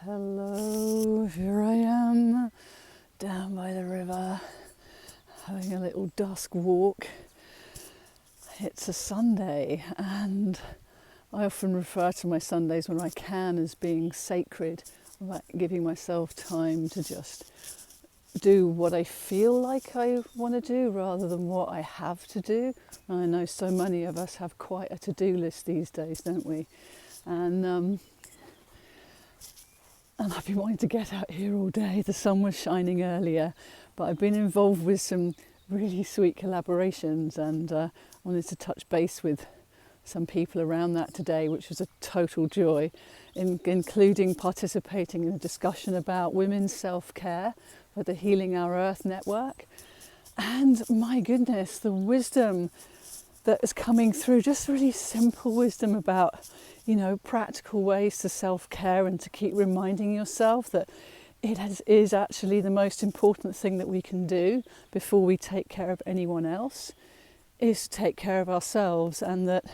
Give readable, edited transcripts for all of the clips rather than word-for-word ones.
Hello, here I am down by the river having a little dusk walk. It's a Sunday and I often refer to my Sundays when I can as being sacred, like giving myself time to just do what I feel like I want to do rather than what I have to do. I know so many of us have quite a to-do list these days, don't we? And I've been wanting to get out here all day. The sun was shining earlier, but I've been involved with some really sweet collaborations and wanted to touch base with some people around that today, which was a total joy, including participating in a discussion about women's self-care for the Healing Our Earth network. And my goodness, the wisdom that is coming through, just really simple wisdom about, practical ways to self-care and to keep reminding yourself that it is actually the most important thing that we can do before we take care of anyone else, is to take care of ourselves, and that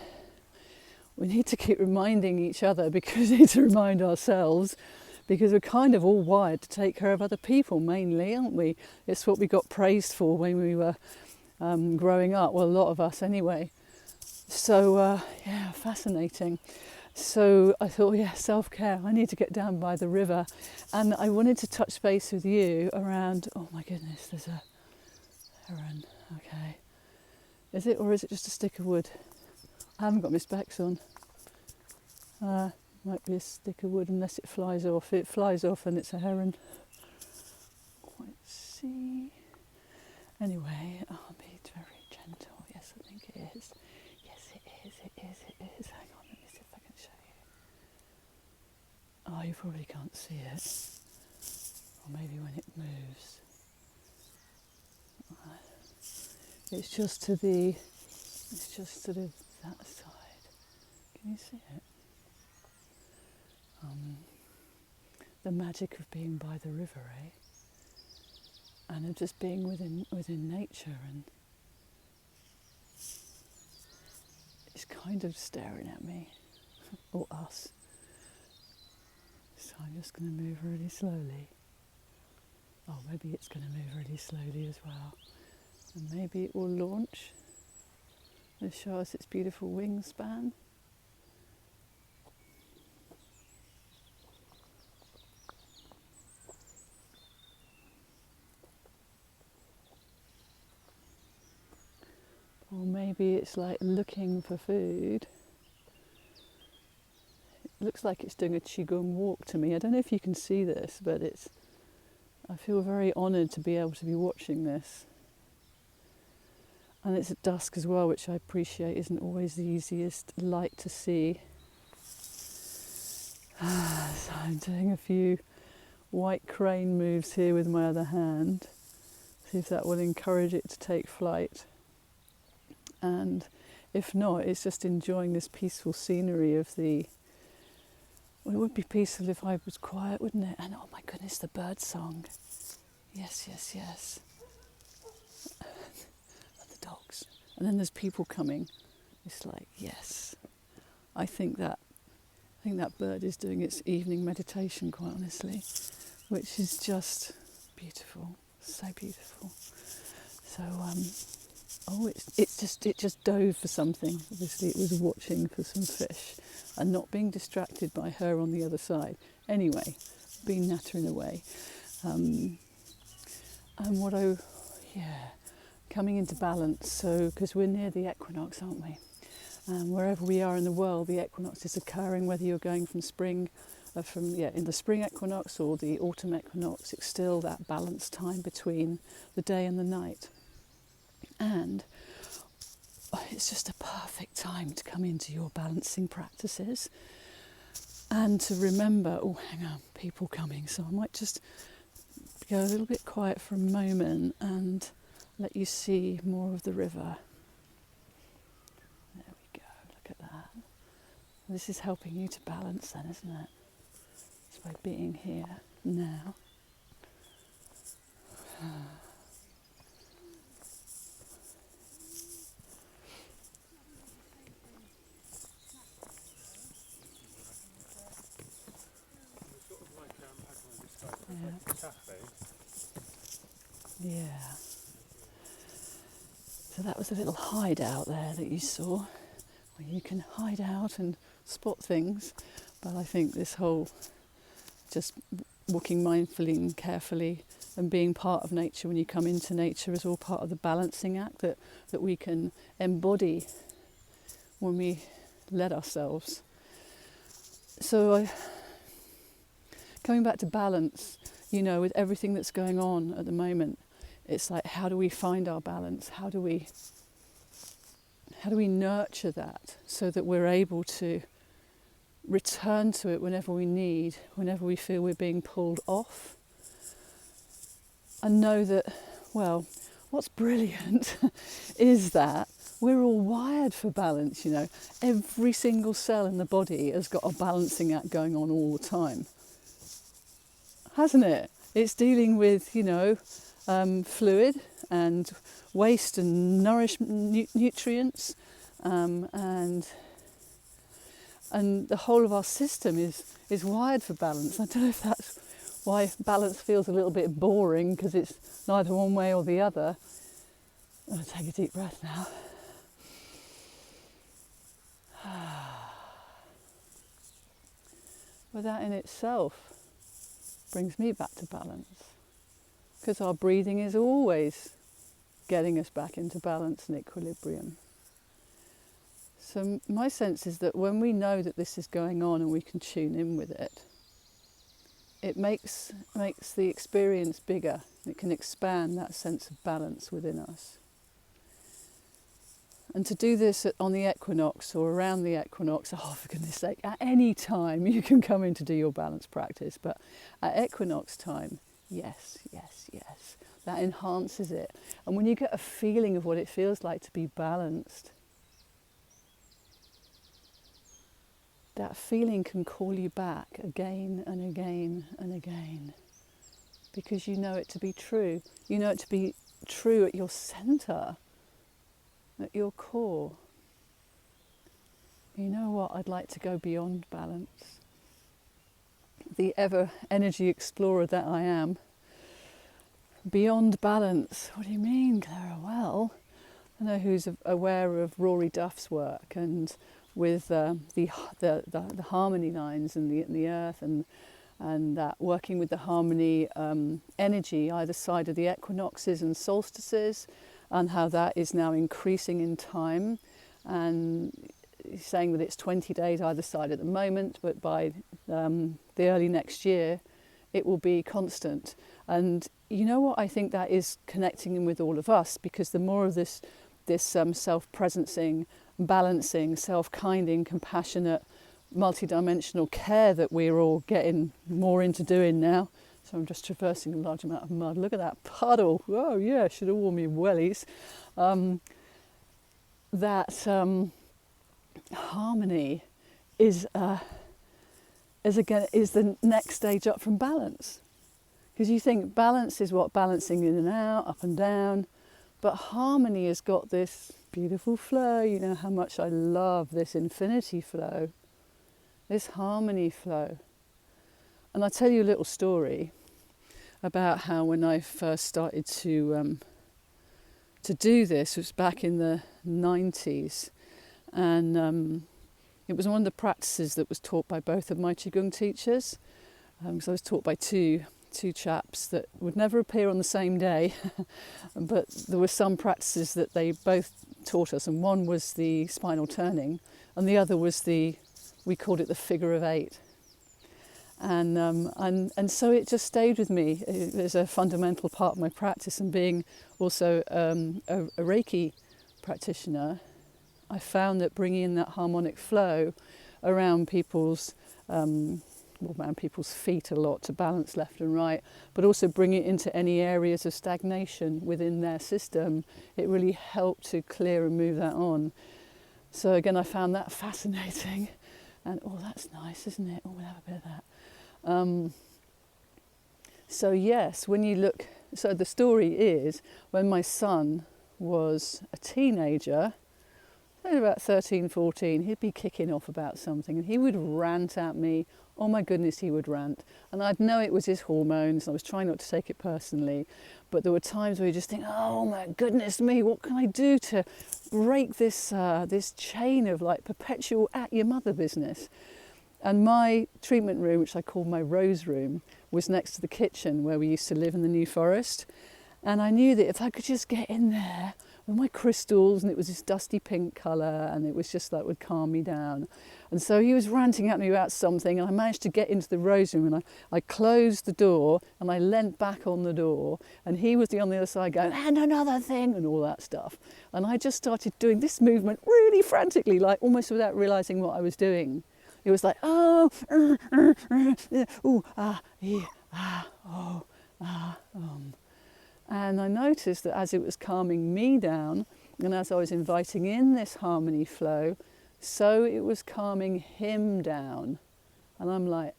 we need to keep reminding each other because we need to remind ourselves, because we're kind of all wired to take care of other people mainly, aren't we? It's what we got praised for when we were growing up, well, a lot of us anyway. So fascinating. So I thought, self-care, I need to get down by the river, and I wanted to touch base with you around, oh my goodness, there's a heron. Okay, is it, or is it just a stick of wood? I haven't got my specs on. Might be a stick of wood unless it flies off. If it flies off and it's a heron. Quite see. Anyway, I'll be very gentle. Yes, I think it is. Yes, it is. Hang on, let me see if I can show you. Oh, you probably can't see it. Or maybe when it moves. It's just to that side. Can you see it? The magic of being by the river, eh? And of just being within nature, and it's kind of staring at me, or us. So I'm just going to move really slowly. Oh, maybe it's going to move really slowly as well. And maybe it will launch and show us its beautiful wingspan. Or maybe it's like looking for food. It looks like it's doing a qigong walk to me. I don't know if you can see this, but I feel very honoured to be able to be watching this. And it's at dusk as well, which I appreciate isn't always the easiest light to see. So I'm doing a few white crane moves here with my other hand. See if that will encourage it to take flight. And if not, it's just enjoying this peaceful scenery of the... Well, it would be peaceful if I was quiet, wouldn't it? And oh my goodness, the bird song. Yes. And the dogs. And then there's people coming. It's like, yes. I think that bird is doing its evening meditation, quite honestly, which is just beautiful, so beautiful. So, it just dove for something. Obviously, it was watching for some fish and not being distracted by her on the other side. Anyway, being nattering away. And coming into balance. So, because we're near the equinox, aren't we? And wherever we are in the world, the equinox is occurring, whether you're going from spring, in the spring equinox or the autumn equinox, it's still that balanced time between the day and the night. And it's just a perfect time to come into your balancing practices and to remember, oh, hang on, people coming. So I might just go a little bit quiet for a moment and let you see more of the river. There we go, look at that. This is helping you to balance then, isn't it? It's by being here now. Yeah. So that was a little hideout there that you saw, where you can hide out and spot things. But I think this whole just walking mindfully and carefully and being part of nature when you come into nature is all part of the balancing act that we can embody when we let ourselves. So coming back to balance, you know, with everything that's going on at the moment, it's like, how do we find our balance? How do we nurture that so that we're able to return to it whenever we need, whenever we feel we're being pulled off? And know that, well, what's brilliant is that we're all wired for balance, you know. Every single cell in the body has got a balancing act going on all the time, hasn't it? It's dealing with, you know, fluid and waste and nutrients, and the whole of our system is wired for balance. I don't know if that's why balance feels a little bit boring, because it's neither one way or the other. I'm going to take a deep breath now. But that in itself brings me back to balance, because our breathing is always getting us back into balance and equilibrium. So my sense is that when we know that this is going on and we can tune in with it, it makes the experience bigger. It can expand that sense of balance within us. And to do this on the equinox or around the equinox, oh, for goodness sake, at any time you can come in to do your balance practice, but at equinox time, yes, that enhances it. And when you get a feeling of what it feels like to be balanced, that feeling can call you back again and again and again, because you know it to be true. You know it to be true at your centre, at your core. You know what? I'd like to go beyond balance. The ever energy explorer that I am. Beyond balance. What do you mean, Clara? Well, I know who's aware of Rory Duff's work, and with the harmony lines and the earth, and that working with the harmony energy either side of the equinoxes and solstices, and how that is now increasing in time, and saying that it's 20 days either side at the moment, but by the early next year it will be constant. And you know what, I think that is connecting in with all of us, because the more of this self-presencing, balancing, self-kinding, compassionate, multidimensional care that we're all getting more into doing now. So I'm just traversing a large amount of mud. Look at that puddle. Oh yeah, should have worn me wellies. Harmony is the next stage up from balance. Because you think balance is what? Balancing in and out, up and down. But harmony has got this beautiful flow. You know how much I love this infinity flow, this harmony flow. And I'll tell you a little story about how when I first started to do this, it was back in the 90s. And it was one of the practices that was taught by both of my Qigong teachers. Because I was taught by two chaps that would never appear on the same day, but there were some practices that they both taught us, and one was the spinal turning, and the other was we called it the figure of eight. And so it just stayed with me as a fundamental part of my practice. And being also a Reiki practitioner, I found that bringing in that harmonic flow around people's feet a lot to balance left and right, but also bring it into any areas of stagnation within their system, it really helped to clear and move that on. So again, I found that fascinating. And oh, that's nice, isn't it? Oh, we'll have a bit of that. So yes, when you look, so the story is when my son was a teenager, I was about 13, 14, he'd be kicking off about something and he would rant at me. Oh my goodness, he would rant. And I'd know it was his hormones and I was trying not to take it personally. But there were times where you just think, oh my goodness me, what can I do to break this, this chain of like perpetual at your mother business? And my treatment room, which I called my rose room, was next to the kitchen where we used to live in the New Forest. And I knew that if I could just get in there with my crystals, and it was this dusty pink colour, and it was just like would calm me down. And so he was ranting at me about something, and I managed to get into the rose room, and I closed the door, and I leant back on the door, and he was on the other side going, and another thing, and all that stuff. And I just started doing this movement really frantically, like almost without realising what I was doing. It was like, oh, ooh, ah, yeah, ah, oh, ah, And I noticed that as it was calming me down, and as I was inviting in this harmony flow, so it was calming him down. And I'm like,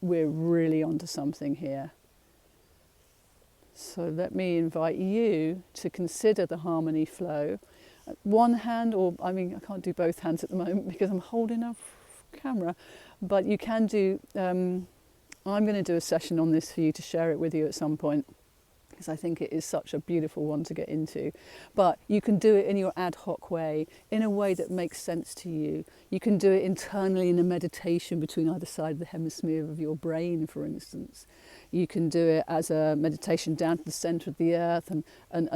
we're really onto something here. So let me invite you to consider the harmony flow. One hand, or I mean, I can't do both hands at the moment because I'm holding a camera, but you can do, I'm going to do a session on this for you to share it with you at some point, because I think it is such a beautiful one to get into. But you can do it in your ad hoc way, in a way that makes sense to you. You can do it internally in a meditation between either side of the hemisphere of your brain, for instance. You can do it as a meditation down to the centre of the earth and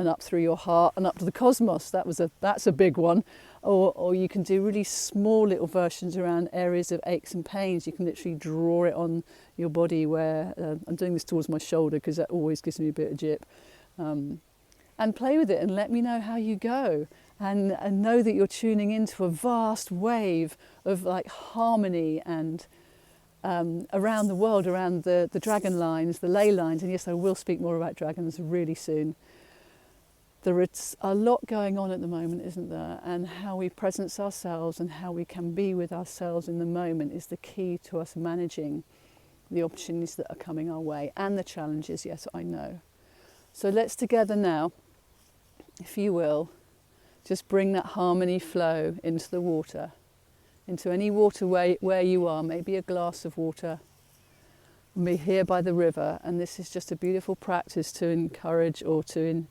up through your heart and up to the cosmos. That's a big one. Or you can do really small little versions around areas of aches and pains. You can literally draw it on your body where, I'm doing this towards my shoulder because that always gives me a bit of jip. And play with it and let me know how you go. And know that you're tuning into a vast wave of like harmony and around the world, around the dragon lines, the ley lines. And yes, I will speak more about dragons really soon. There is a lot going on at the moment, isn't there? And how we presence ourselves and how we can be with ourselves in the moment is the key to us managing the opportunities that are coming our way and the challenges, yes, I know. So let's together now, if you will, just bring that harmony flow into the water, into any waterway where you are, maybe a glass of water. We're here by the river, and this is just a beautiful practice to encourage or to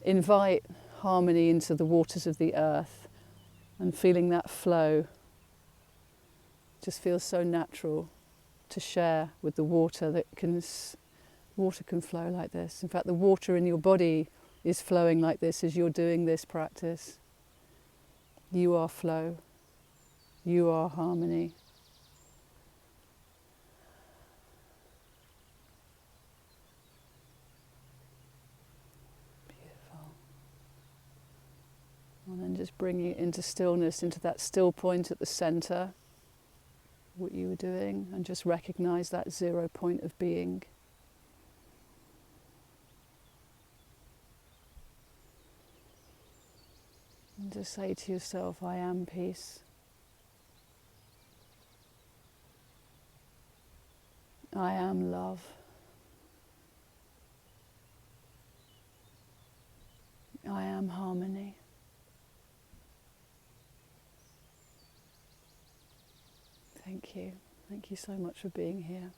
invite harmony into the waters of the earth, and feeling that flow just feels so natural to share with the water. Water can flow like this. In fact, the water in your body is flowing like this as you're doing this practice. You are flow. You are harmony. And then just bringing it into stillness, into that still point at the center, what you were doing, and just recognize that 0 point of being. And just say to yourself, I am peace. I am love. I am harmony. Thank you. Thank you so much for being here.